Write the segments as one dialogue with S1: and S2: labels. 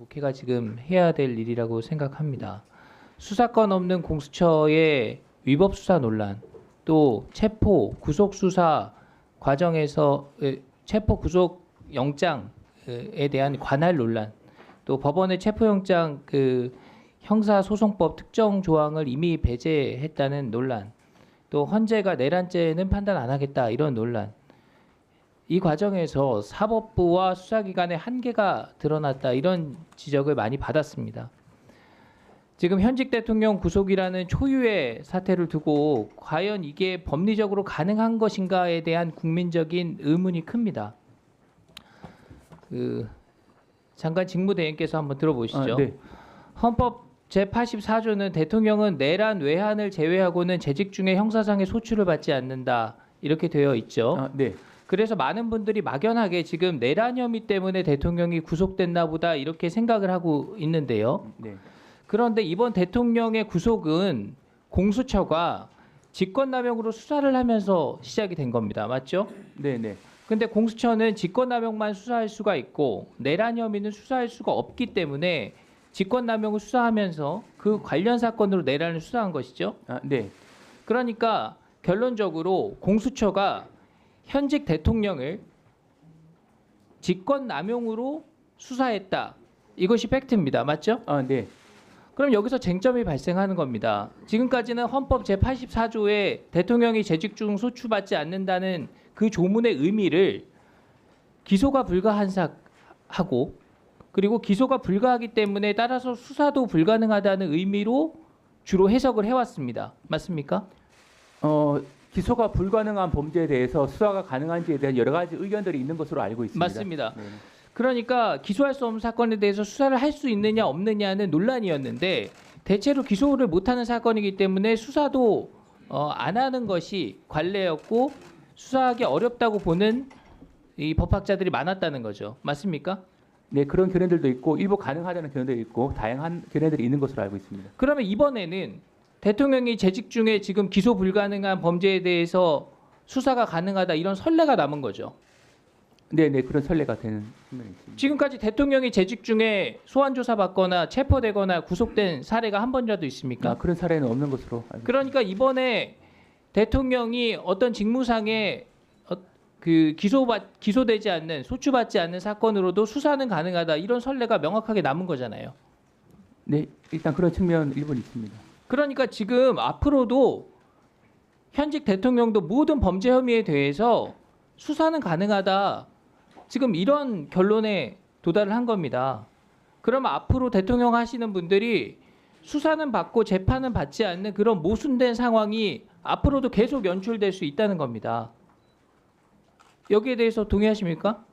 S1: 국회가 지금 해야 될 일이라고 생각합니다. 수사권 없는 공수처의 위법 수사 논란, 또 체포 구속 수사 과정에서 체포 구속 영장에 대한 관할 논란, 또 법원의 체포영장 형사소송법 특정 조항을 이미 배제했다는 논란, 또 헌재가 내란죄는 판단 안 하겠다 이런 논란. 이 과정에서 사법부와 수사기관의 한계가 드러났다 이런 지적을 많이 받았습니다. 지금 현직 대통령 구속이라는 초유의 사태를 두고 과연 이게 법리적으로 가능한 것인가에 대한 국민적인 의문이 큽니다. 장관 직무대행께서 한번 들어보시죠.
S2: 네.
S1: 헌법 제84조는 대통령은 내란 외환을 제외하고는 재직 중에 형사상의 소출을 받지 않는다 이렇게 되어 있죠.
S2: 네.
S1: 그래서 많은 분들이 막연하게 지금 내란 혐의 때문에 대통령이 구속됐나 보다 이렇게 생각을 하고 있는데요.
S2: 네.
S1: 그런데 이번 대통령의 구속은 공수처가 직권남용으로 수사를 하면서 시작이 된 겁니다. 맞죠?
S2: 네, 네.
S1: 근데 공수처는 직권남용만 수사할 수가 있고 내란 혐의는 수사할 수가 없기 때문에 직권남용을 수사하면서 그 관련 사건으로 내란을 수사한 것이죠.
S2: 네.
S1: 그러니까 결론적으로 공수처가 현직 대통령을 직권남용으로 수사했다. 이것이 팩트입니다. 맞죠?
S2: 네.
S1: 그럼 여기서 쟁점이 발생하는 겁니다. 지금까지는 헌법 제84조에 대통령이 재직 중 소추받지 않는다는 그 조문의 의미를 기소가 불가한 하고 그리고 기소가 불가하기 때문에 따라서 수사도 불가능하다는 의미로 주로 해석을 해왔습니다. 맞습니까?
S2: 기소가 불가능한 범죄에 대해서 수사가 가능한지에 대한 여러 가지 의견들이 있는 것으로 알고 있습니다.
S1: 맞습니다.
S2: 네.
S1: 그러니까 기소할 수 없는 사건에 대해서 수사를 할 수 있느냐 없느냐는 논란이었는데 대체로 기소를 못하는 사건이기 때문에 수사도 안 하는 것이 관례였고 수사하기 어렵다고 보는 이 법학자들이 많았다는 거죠. 맞습니까?
S2: 네, 그런 견해들도 있고 일부 가능하다는 견해도 있고 다양한 견해들이 있는 것으로 알고 있습니다.
S1: 그러면 이번에는 대통령이 재직 중에 지금 기소 불가능한 범죄에 대해서 수사가 가능하다 이런 선례가 남은 거죠.
S2: 네, 네, 그런 선례가 되는 측면이 있습니다.
S1: 지금까지 대통령이 재직 중에 소환 조사 받거나 체포되거나 구속된 사례가 한 번이라도 있습니까?
S2: 그런 사례는 없는 것으로 알고 있습니다.
S1: 그러니까 이번에 대통령이 어떤 직무상에 기소되지 않는 소추받지 않는 사건으로도 수사는 가능하다 이런 선례가 명확하게 남은 거잖아요.
S2: 네, 일단 그런 측면 일부는 있습니다.
S1: 그러니까 지금 앞으로도 현직 대통령도 모든 범죄 혐의에 대해서 수사는 가능하다. 지금 이런 결론에 도달을 한 겁니다. 그러면 앞으로 대통령 하시는 분들이 수사는 받고 재판은 받지 않는 그런 모순된 상황이 앞으로도 계속 연출될 수 있다는 겁니다. 여기에 대해서 동의하십니까?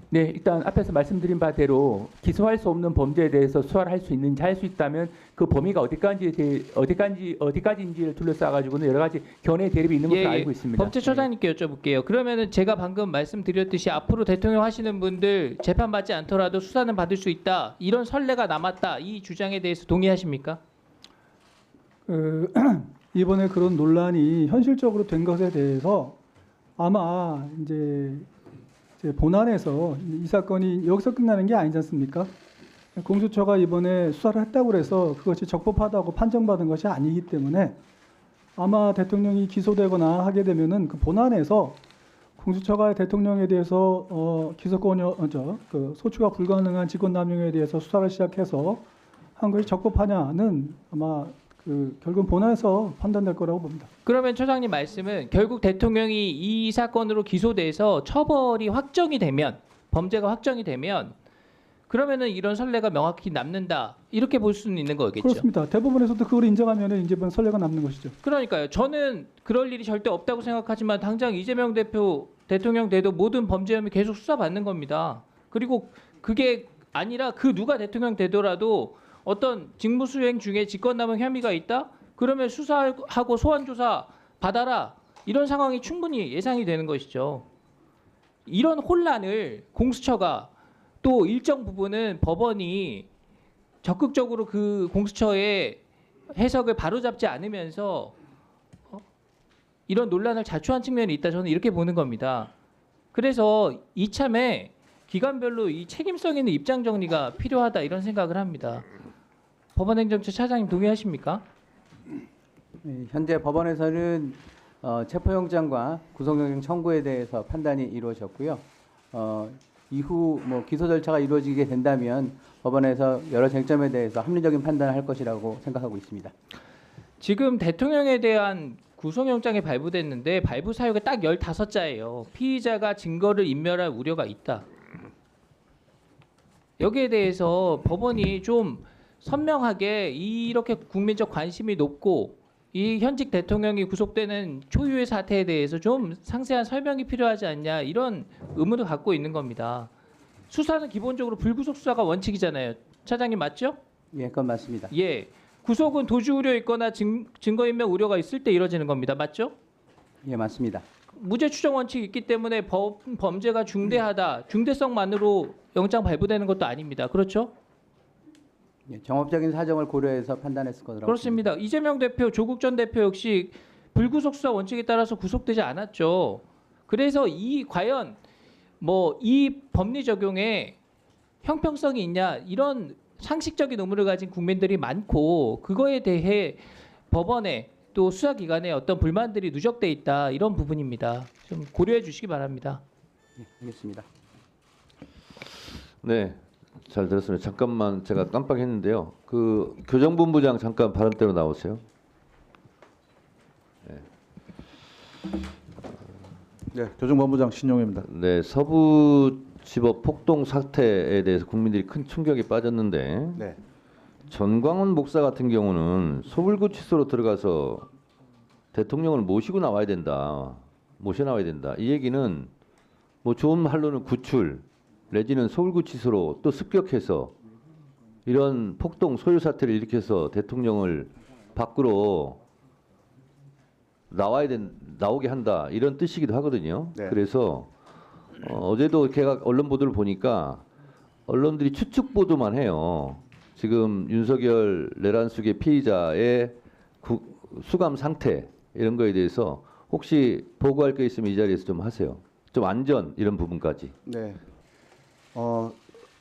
S2: 네, 일단 앞에서 말씀드린 바대로 기소할 수 없는 범죄에 대해서 수사를 할 수 있는지 할 수 있다면 그 범위가 어디까지인지를 둘러싸 가지고는 여러 가지 견해 대립이 있는 것으로 알고 있습니다.
S1: 법제처장님께 여쭤볼게요. 그러면은 제가 방금 말씀드렸듯이 앞으로 대통령 하시는 분들 재판 받지 않더라도 수사는 받을 수 있다. 이런 선례가 남았다. 이 주장에 대해서 동의하십니까?
S3: 이번에 그런 논란이 현실적으로 된 것에 대해서 아마 이제 본안에서 이 사건이 여기서 끝나는 게 아니지 않습니까? 공수처가 이번에 수사를 했다고 해서 그것이 적법하다고 판정받은 것이 아니기 때문에 아마 대통령이 기소되거나 하게 되면은 그 본안에서 공수처가 대통령에 대해서 기소권이 소추가 불가능한 직권남용에 대해서 수사를 시작해서 한 것이 적법하냐는 아마 결국 본안에서 판단될 거라고 봅니다.
S1: 그러면 처장님 말씀은 결국 대통령이 이 사건으로 기소돼서 처벌이 확정이 되면 범죄가 확정이 되면 그러면은 이런 선례가 명확히 남는다 이렇게 볼 수는 있는 거겠죠.
S3: 그렇습니다. 대법원에서도 그걸 인정하면 이제 선례가 남는 것이죠.
S1: 그러니까요. 저는 그럴 일이 절대 없다고 생각하지만 당장 이재명 대통령 돼도 모든 범죄 혐의 계속 수사받는 겁니다. 그리고 그게 아니라 그 누가 대통령 되더라도 어떤 직무수행 중에 직권남용 혐의가 있다? 그러면 수사하고 소환조사 받아라. 이런 상황이 충분히 예상이 되는 것이죠. 이런 혼란을 공수처가 또 일정 부분은 법원이 적극적으로 그 공수처의 해석을 바로잡지 않으면서 이런 논란을 자초한 측면이 있다. 저는 이렇게 보는 겁니다. 그래서 이참에 기관별로 이 책임성 있는 입장 정리가 필요하다 이런 생각을 합니다. 법원행정처 차장님 동의하십니까?
S4: 현재 법원에서는 체포영장과 구속영장 청구에 대해서 판단이 이루어졌고요. 이후 뭐 기소 절차가 이루어지게 된다면 법원에서 여러 쟁점에 대해서 합리적인 판단을 할 것이라고 생각하고 있습니다.
S1: 지금 대통령에 대한 구속영장이 발부됐는데 발부 사유가 딱 15자예요. 피의자가 증거를 인멸할 우려가 있다. 여기에 대해서 법원이 좀 선명하게 이렇게 국민적 관심이 높고 이 현직 대통령이 구속되는 초유의 사태에 대해서 좀 상세한 설명이 필요하지 않냐 이런 의문을 갖고 있는 겁니다. 수사는 기본적으로 불구속 수사가 원칙이잖아요. 차장님 맞죠?
S4: 예, 그건 맞습니다.
S1: 예. 구속은 도주 우려 있거나 증거인멸 우려가 있을 때 이뤄지는 겁니다. 맞죠?
S4: 예, 맞습니다.
S1: 무죄 추정 원칙이 있기 때문에 범죄가 중대하다, 중대성만으로 영장 발부되는 것도 아닙니다. 그렇죠?
S4: 예, 정업적인 사정을 고려해서 판단했을 거라고
S1: 그렇습니다. 이재명 대표, 조국 전 대표 역시 불구속 수사 원칙에 따라서 구속되지 않았죠. 그래서 과연 뭐 이 법리 적용에 형평성이 있냐 이런 상식적인 의무를 가진 국민들이 많고 그거에 대해 법원에 또 수사기관에 어떤 불만들이 누적돼 있다 이런 부분입니다. 좀 고려해 주시기 바랍니다.
S4: 예, 알겠습니다.
S5: 네, 잘 들었습니다. 잠깐만 제가 깜빡했는데요. 그 교정본부장 잠깐 발언대로 나오세요.
S6: 네, 교정본부장 신용입니다.
S5: 네, 서부지법 폭동 사태에 대해서 국민들이 큰 충격에 빠졌는데
S6: 네,
S5: 전광훈 목사 같은 경우는 서울구치소로 들어가서 대통령을 모시고 나와야 된다, 모셔 나와야 된다. 이 얘기는 뭐 좋은 말로는 구출 내지는 서울구치소로 또 습격해서 이런 폭동 소요 사태를 일으켜서 대통령을 밖으로 나오게 한다 이런 뜻이기도 하거든요.
S6: 네.
S5: 그래서 어제도 제가 언론 보도를 보니까 언론들이 추측 보도만 해요. 지금 윤석열 내란숙의 피의자의 수감 상태 이런 거에 대해서 혹시 보고할 게 있으면 이 자리에서 좀 하세요. 좀 안전 이런 부분까지.
S6: 네.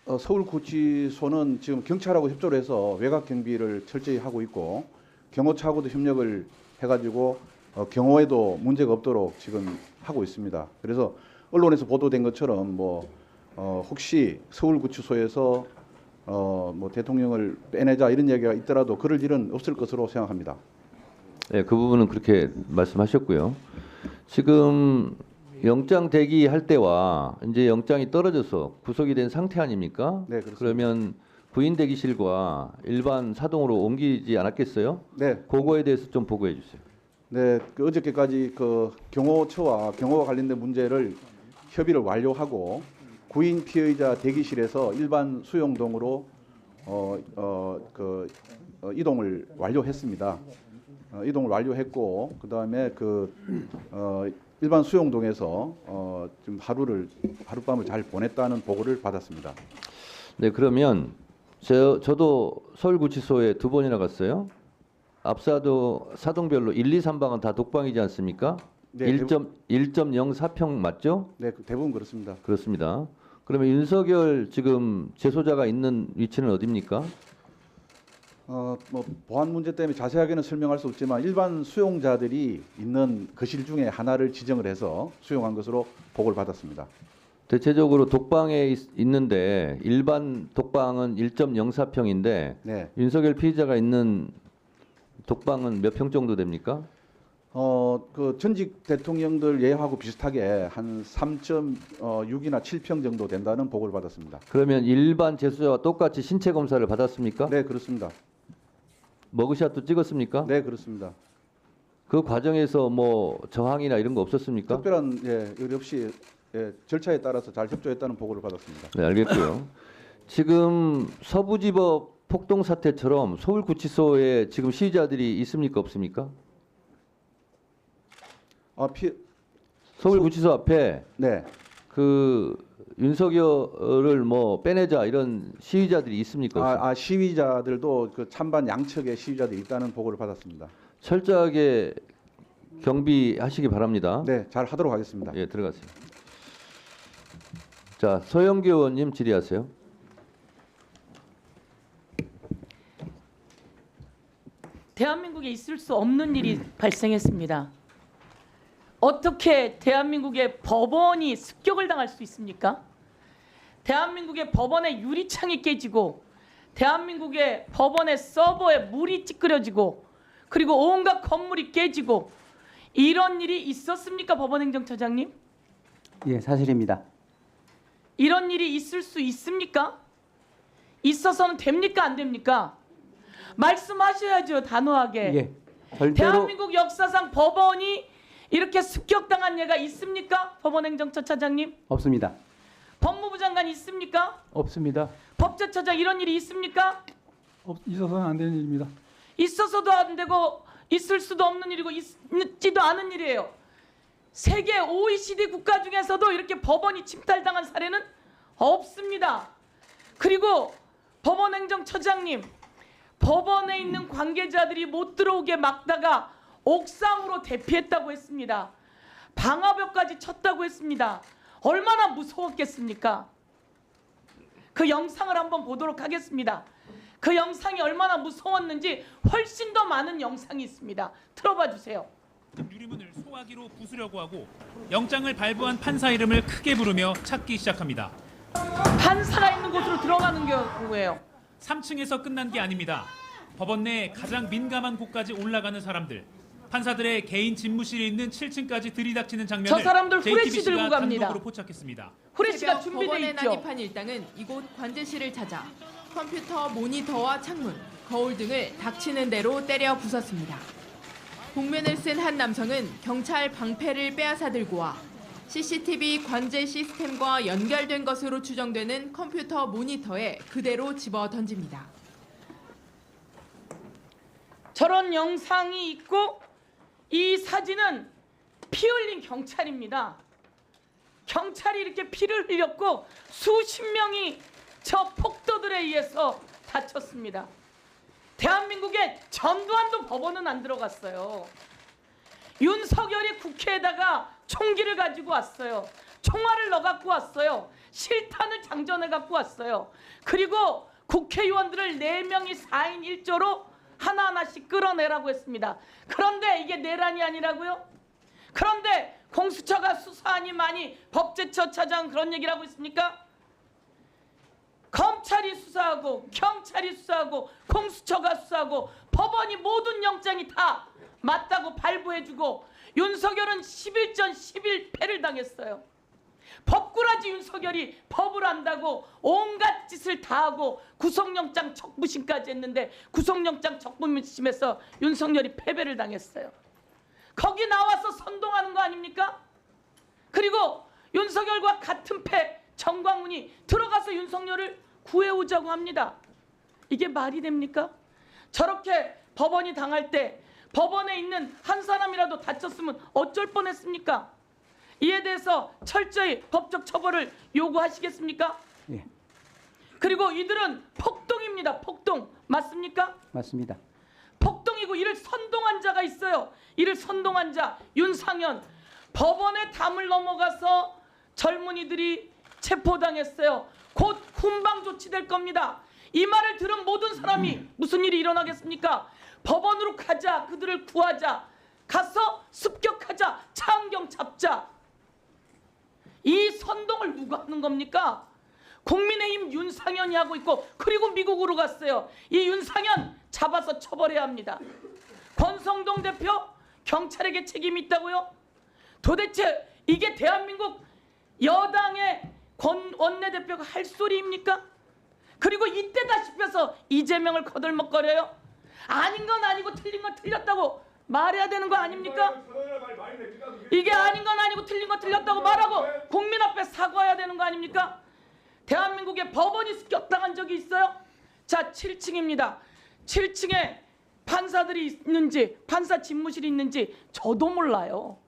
S6: 서울구치소는 지금 경찰하고 협조를 해서 외곽 경비를 철저히 하고 있고 경호처하고도 협력을 해가지고 경호에도 문제가 없도록 지금 하고 있습니다. 그래서 언론에서 보도된 것처럼 뭐 혹시 서울구치소에서 뭐 대통령을 빼내자 이런 얘기가 있더라도 그럴 일은 없을 것으로 생각합니다.
S5: 네, 그 부분은 그렇게 말씀하셨고요. 지금 영장 대기할 때와 이제 영장이 떨어져서 구속이 된 상태 아닙니까?
S6: 네, 그렇습니다.
S5: 그러면 구인 대기실과 일반 사동으로 옮기지 않았겠어요?
S6: 네,
S5: 그거에 대해서 좀 보고해 주세요.
S6: 네, 그 어저께까지 그 경호처와 경호와 관련된 문제를 협의를 완료하고 구인 피의자 대기실에서 일반 수용동으로 이동을 완료했습니다. 이동을 완료했고 그다음에 일반 수용동에서 좀 하룻밤을 잘 보냈다는 보고를 받았습니다.
S5: 네, 그러면 저도 서울구치소에 2번이나 갔어요. 앞사도 사동별로 1, 2, 3방은 다 독방이지 않습니까?
S6: 네,
S5: 1.04평 맞죠?
S6: 네, 대부분 그렇습니다.
S5: 그렇습니다. 그러면 윤석열 지금 재소자가 있는 위치는 어디입니까?
S6: 뭐 보안 문제 때문에 자세하게는 설명할 수 없지만 일반 수용자들이 있는 거실 중에 하나를 지정을 해서 수용한 것으로 보고를 받았습니다.
S5: 대체적으로 독방에 있는데 일반 독방은 1.04평인데
S6: 네,
S5: 윤석열 피의자가 있는 독방은 몇 평 정도 됩니까?
S6: 그 전직 대통령들 예하고 비슷하게 한 3.6이나 7평 정도 된다는 보고를 받았습니다.
S5: 그러면 일반 재소자와 똑같이 신체 검사를 받았습니까?
S6: 네, 그렇습니다.
S5: 머그샷도 찍었습니까?
S6: 네, 그렇습니다.
S5: 그 과정에서 뭐 저항이나 이런 거 없었습니까?
S6: 특별한 의뢰 없이 절차에 따라서 잘 협조했다는 보고를 받았습니다.
S5: 네, 알겠고요. 지금 서부지법 폭동 사태처럼 서울구치소에 지금 시위자들이 있습니까, 없습니까? 서울구치소 앞에
S6: 네,
S5: 그 윤석열을 뭐 빼내자 이런 시위자들이 있습니까? 없습니까?
S6: 시위자들도 그 찬반 양측의 시위자들이 있다는 보고를 받았습니다.
S5: 철저하게 경비하시기 바랍니다.
S6: 네, 잘 하도록 하겠습니다.
S5: 예, 들어가세요. 자, 서영교 의원님 질의하세요.
S7: 대한민국에 있을 수 없는 일이 발생했습니다. 어떻게 대한민국의 법원이 습격을 당할 수 있습니까? 대한민국의 법원의 유리창이 깨지고 대한민국의 법원의 서버에 물이 찌그러지고 그리고 온갖 건물이 깨지고 이런 일이 있었습니까, 법원행정처장님?
S4: 예, 사실입니다.
S7: 이런 일이 있을 수 있습니까? 있어서는 됩니까, 안 됩니까? 말씀하셔야죠, 단호하게.
S4: 예, 절대로
S7: 대한민국 역사상 법원이 이렇게 습격당한 예가 있습니까? 법원행정처차장님?
S4: 없습니다.
S7: 법무부 장관 있습니까?
S2: 없습니다.
S7: 법제처장 이런 일이 있습니까?
S3: 있어서는 안 되는 일입니다.
S7: 있어서도 안 되고 있을 수도 없는 일이고 있지도 않은 일이에요. 세계 OECD 국가 중에서도 이렇게 법원이 침탈당한 사례는 없습니다. 그리고 법원행정처장님, 법원에 있는 관계자들이 못 들어오게 막다가 옥상으로 대피했다고 했습니다. 방화벽까지 쳤다고 했습니다. 얼마나 무서웠겠습니까? 그 영상을 한번 보도록 하겠습니다. 그 영상이 얼마나 무서웠는지 훨씬 더 많은 영상이 있습니다. 틀어봐 주세요.
S8: 유리문을 소화기로 부수려고 하고 영장을 발부한 판사 이름을 크게 부르며 찾기 시작합니다.
S7: 판사가 있는 곳으로 들어가는 경우예요.
S8: 3층에서 끝난 게 아닙니다. 법원 내 가장 민감한 곳까지 올라가는 사람들. 판사들의 개인 집무실에 있는 7층까지 들이닥치는 장면을
S7: 저 사람들 후레쉬
S8: JTBC가
S7: 들고 갑니다.
S8: 단독으로 포착했습니다.
S7: 후레쉬가
S9: 새벽
S7: 준비돼
S9: 법원에
S7: 있죠.
S9: 난입한 일당은 이곳 관제실을 찾아 컴퓨터 모니터와 창문, 거울 등을 닥치는 대로 때려 부쉈습니다. 복면을 쓴 한 남성은 경찰 방패를 빼앗아 들고 와 CCTV 관제 시스템과 연결된 것으로 추정되는 컴퓨터 모니터에 그대로 집어 던집니다.
S7: 저런 영상이 있고 이 사진은 피 흘린 경찰입니다. 경찰이 이렇게 피를 흘렸고 수십 명이 저 폭도들에 의해서 다쳤습니다. 대한민국의 전두환도 법원은 안 들어갔어요. 윤석열이 국회에다가 총기를 가지고 왔어요. 총알을 넣어갖고 왔어요. 실탄을 장전해 갖고 왔어요. 그리고 국회의원들을 4명이 4인 1조로 하나하나씩 끌어내라고 했습니다. 그런데 이게 내란이 아니라고요? 그런데 공수처가 수사하니 많이 법제처 차장 그런 얘기를 하고 있습니까? 검찰이 수사하고 경찰이 수사하고 공수처가 수사하고 법원이 모든 영장이 다 맞다고 발부해주고 윤석열은 11전 11패를 당했어요. 법꾸라지 윤석열이 법을 안다고 온갖 짓을 다 하고 구속영장 적부심까지 했는데 구속영장 적부심에서 윤석열이 패배를 당했어요. 거기 나와서 선동하는 거 아닙니까? 그리고 윤석열과 같은 패 정광훈이 들어가서 윤석열을 구해오자고 합니다. 이게 말이 됩니까? 저렇게 법원이 당할 때 법원에 있는 한 사람이라도 다쳤으면 어쩔 뻔했습니까? 이에 대해서 철저히 법적 처벌을 요구하시겠습니까?
S4: 예,
S7: 그리고 이들은 폭동입니다. 폭동. 맞습니까?
S4: 맞습니다.
S7: 폭동이고 이를 선동한 자가 있어요. 이를 선동한 자 윤상현. 법원의 담을 넘어가서 젊은이들이 체포당했어요. 곧 훈방 조치될 겁니다. 이 말을 들은 모든 사람이 무슨 일이 일어나겠습니까? 법원으로 가자. 그들을 구하자. 가서 습격하자. 차은경 잡자. 이 선동을 누가 하는 겁니까? 국민의힘 윤상현이 하고 있고 그리고 미국으로 갔어요. 이 윤상현 잡아서 처벌해야 합니다. 권성동 대표 경찰에게 책임이 있다고요? 도대체 이게 대한민국 여당의 원내대표가 할 소리입니까? 그리고 이때다 싶어서 이재명을 거들먹거려요? 아닌 건 아니고 틀린 건 틀렸다고 말해야 되는 거 아닙니까? 이게 아닌 건 아니고 틀린 건 틀렸다고 말하고 국민 앞에 사과해야 되는 거 아닙니까? 대한민국에 법원이 습격당한 적이 있어요? 자, 7층입니다. 7층에 판사들이 있는지 판사 집무실이 있는지 저도 몰라요.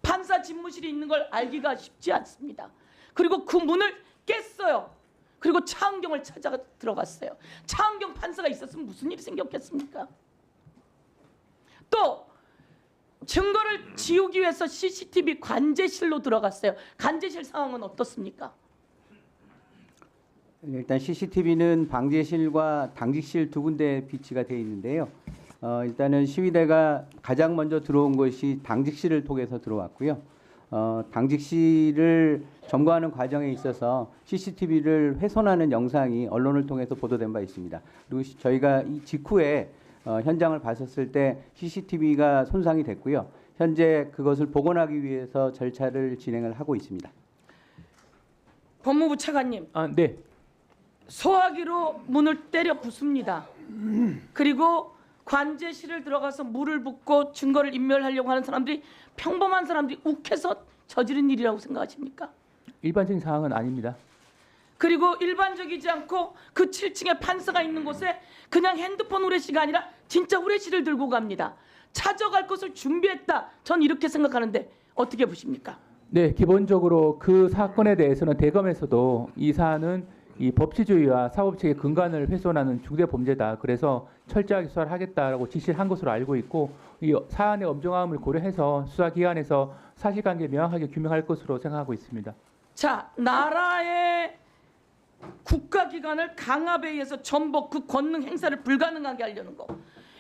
S7: 판사 집무실이 있는 걸 알기가 쉽지 않습니다. 그리고 그 문을 깼어요. 그리고 차은경을 찾아 들어갔어요. 차은경 판사가 있었으면 무슨 일이 생겼겠습니까? 또 증거를 지우기 위해서 CCTV 관제실로 들어갔어요. 관제실 상황은 어떻습니까?
S4: 일단 CCTV는 방제실과 당직실 두 군데 비치가 되어 있는데요. 일단은 시위대가 가장 먼저 들어온 것이 당직실을 통해서 들어왔고요. 당직실을 점거하는 과정에 있어서 CCTV를 훼손하는 영상이 언론을 통해서 보도된 바 있습니다. 그리고 저희가 이 직후에 현장을 봤었을 때 CCTV가 손상이 됐고요. 현재 그것을 복원하기 위해서 절차를 진행을 하고 있습니다.
S7: 법무부 차관님,
S2: 네.
S7: 소화기로 문을 때려 부숩니다. 그리고 관제실을 들어가서 물을 붓고 증거를 인멸하려고 하는 사람들이 평범한 사람들이 욱해서 저지른 일이라고 생각하십니까?
S2: 일반적인 상황은 아닙니다.
S7: 그리고 일반적이지 않고 그 7층에 판사가 있는 곳에 그냥 핸드폰 후레쉬가 아니라 진짜 후레쉬를 들고 갑니다. 찾아갈 것을 준비했다. 전 이렇게 생각하는데 어떻게 보십니까?
S2: 네, 기본적으로 그 사건에 대해서는 대검에서도 이 사안은 이 법치주의와 사법체계 근간을 훼손하는 중대 범죄다. 그래서 철저하게 수사를 하겠다라고 지시를 한 것으로 알고 있고 이 사안의 엄중함을 고려해서 수사기관에서 사실관계 명확하게 규명할 것으로 생각하고 있습니다.
S7: 자, 나라의 국가기관을 강압에 의해서 전복 그 권능 행사를 불가능하게 하려는 거.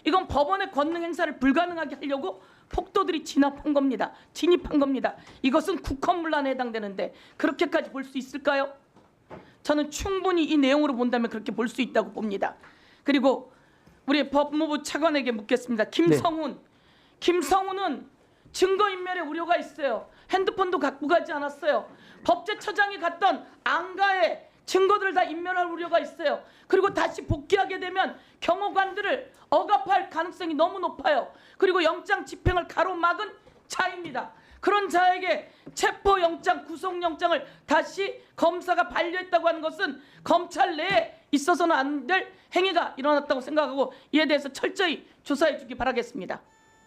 S7: 이건 법원의 권능 행사를 불가능하게 하려고 폭도들이 진압한 겁니다. 진입한 겁니다. 이것은 국헌문란에 해당되는데 그렇게까지 볼 수 있을까요? 저는 충분히 이 내용으로 본다면 그렇게 볼 수 있다고 봅니다. 그리고 우리 법무부 차관에게 묻겠습니다. 김성훈은 증거인멸의 우려가 있어요. 핸드폰도 갖고 가지 않았어요. 법제처장이 갔던 안가에 증거들을 다 인멸할 우려가 있어요. 그리고 다시 복귀하게 되면 경호관들을 억압할 가능성이 너무 높아요. 그리고 영장 집행을 가로막은 자입니다. 그런 자에게 체포영장, 구속영장을 다시 검사가 반려했다고 하는 것은 검찰 내에 있어서는 안 될 행위가 일어났다고 생각하고 이에 대해서 철저히 조사해 주기 바라겠습니다.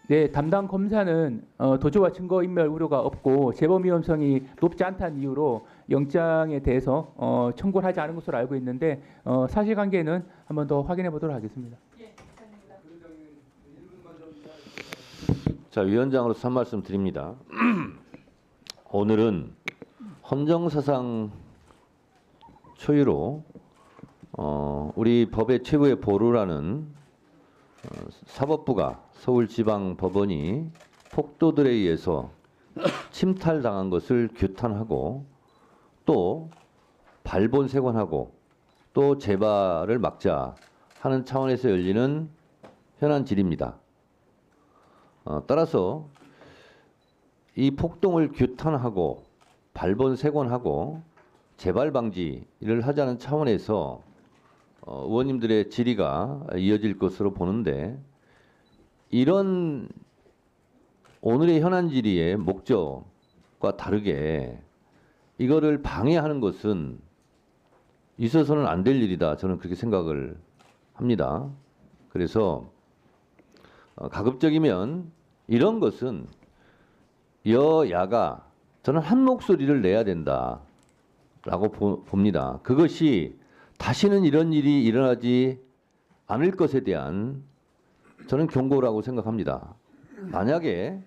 S2: 네, 담당 검사는 도주와 증거인멸 우려가 없고 재범 위험성이 높지 않다는 이유로 영장에 대해서 청구를 하지 않은 것으로 알고 있는데 사실관계는 한 번 더 확인해 보도록 하겠습니다.
S5: 자, 위원장으로서 한 말씀 드립니다. 오늘은 헌정사상 초유로 우리 법의 최고의 보루라는 사법부가 서울지방법원이 폭도들에 의해서 침탈당한 것을 규탄하고 또 발본색원하고 또 재발을 막자 하는 차원에서 열리는 현안질입니다. 따라서 이 폭동을 규탄하고 발본색원하고 재발 방지를 하자는 차원에서 의원님들의 질의가 이어질 것으로 보는데 이런 오늘의 현안 질의의 목적과 다르게 이거를 방해하는 것은 있어서는 안 될 일이다. 저는 그렇게 생각을 합니다. 그래서 가급적이면 이런 것은 여야가 저는 한 목소리를 내야 된다라고 봅니다. 그것이 다시는 이런 일이 일어나지 않을 것에 대한 저는 경고라고 생각합니다. 만약에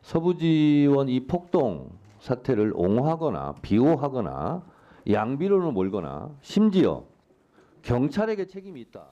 S5: 서부지원 이 폭동 사태를 옹호하거나 비호하거나 양비론을 몰거나 심지어 경찰에게 책임이 있다.